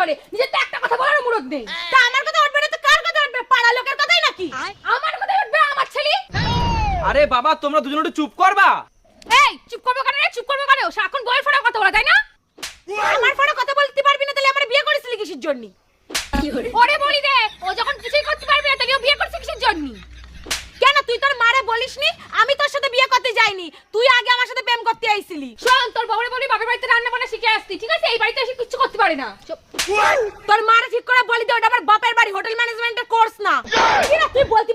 করে, নিজের তো একটা কথা বলার মুরত নেই। তা আমার কথা উঠবে না তো কার কথা উঠবে? পাড়া লোকের কথাই নাকি? আমার কথা উঠবে আমার ছেলে। আরে বাবা তোমরা দুজন একটু চুপ করবা। এই চুপ করবো কেন রে? চুপ করবো কেন? সারাক্ষণ বউয়ের ফোনে কথা বলা, তাই না? আমার ফোনে কথা বলতে পারবি না তাহলে আমার বিয়ে করেছিলি কিসের জন্য? ওরে বলি দে, ও যখন কিছুই করতে পারবে না তাহলে ও বিয়ে করছে কিসের জন্য? কেন তুই তোর মারে বলিসনি আমি তোর সাথে বিয়ে করতে যাইনি, তুই আগে আমার সাথে প্রেম করতে আইছিলি? শোন, তোর বউরে বলি বাপের বাড়িতে রান্না বান্না শিখে আসতি, ঠিক আছে? এই বাড়িতে এসে কিছু করতে পারে না। তোর মারে ঠিক করে বলি দে, ওটা আমার বাপের বাড়ি, হোটেল ম্যানেজমেন্টের কোর্স না। কি না তুই বলতে